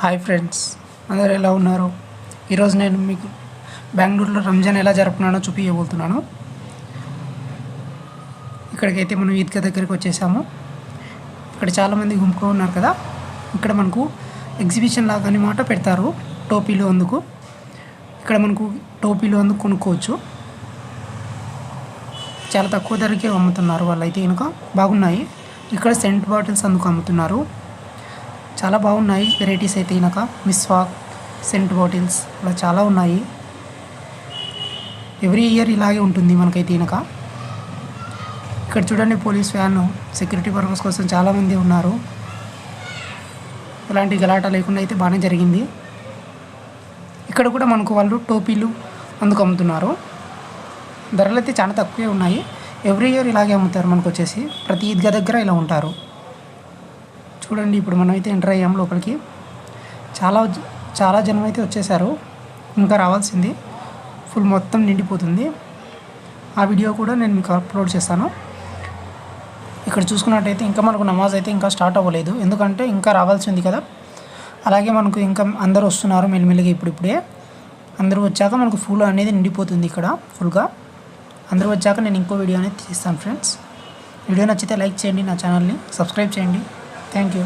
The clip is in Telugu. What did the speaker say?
హాయ్ ఫ్రెండ్స్, అందరు ఎలా ఉన్నారు? ఈరోజు నేను మీకు బెంగళూరులో రంజాన్ ఎలా జరుపుకున్నానో చూపించబోతున్నాను. ఇక్కడికైతే మనం ఈద్గా దగ్గరికి వచ్చేసాము. ఇక్కడ చాలామంది గుంపుకొని ఉన్నారు కదా. ఇక్కడ మనకు ఎగ్జిబిషన్ లాగా అనమాట పెడతారు. టోపీలు అందుకు ఇక్కడ మనకు టోపీలు అందుకు కొనుక్కోవచ్చు. చాలా తక్కువ ధరకే అమ్ముతున్నారు వాళ్ళైతే. కనుక బాగున్నాయి. ఇక్కడ సెంట్ బాటిల్స్ అందుకు అమ్ముతున్నారు. చాలా బాగున్నాయి వెరైటీస్ అయితే. కనుక మిస్వాక్, సెంట్ బాటిల్స్ ఇలా చాలా ఉన్నాయి. ఎవ్రీ ఇయర్ ఇలాగే ఉంటుంది మనకైతే. కనుక ఇక్కడ చూడండి, పోలీస్ వ్యాన్ సెక్యూరిటీ పర్పస్ కోసం చాలామంది ఉన్నారు. ఎలాంటి గలాట లేకుండా అయితే బాగానే జరిగింది. ఇక్కడ కూడా మనకు వాళ్ళు టోపీలు అందుకు అమ్ముతున్నారు. ధరలు అయితే చాలా తక్కువే ఉన్నాయి. ఎవ్రీ ఇయర్ ఇలాగే అమ్ముతారు. మనకు వచ్చేసి ప్రతి ఈద్గా దగ్గర ఇలా ఉంటారు. చూడండి, ఇప్పుడు మనమైతే ఎంటర్ అయ్యాము లోపలికి. చాలా జనం అయితే వచ్చేసారు. ఇంకా రావాల్సింది. ఫుల్ మొత్తం నిండిపోతుంది. ఆ వీడియో కూడా నేను మీకు అప్లోడ్ చేస్తాను. ఇక్కడ చూసుకున్నట్టయితే ఇంకా మనకు నమాజ్ అయితే ఇంకా స్టార్ట్ అవ్వలేదు. ఎందుకంటే ఇంకా రావాల్సింది కదా. అలాగే మనకు ఇంకా అందరూ వస్తున్నారు మెల్లిమెల్లిగా. ఇప్పుడిప్పుడే అందరూ వచ్చాక మనకు ఫుల్ అనేది నిండిపోతుంది ఇక్కడ ఫుల్గా. అందరూ వచ్చాక నేను ఇంకో వీడియో అనేది తీస్తాను ఫ్రెండ్స్. వీడియో నచ్చితే లైక్ చేయండి, నా ఛానల్ని సబ్స్క్రైబ్ చేయండి. Thank you.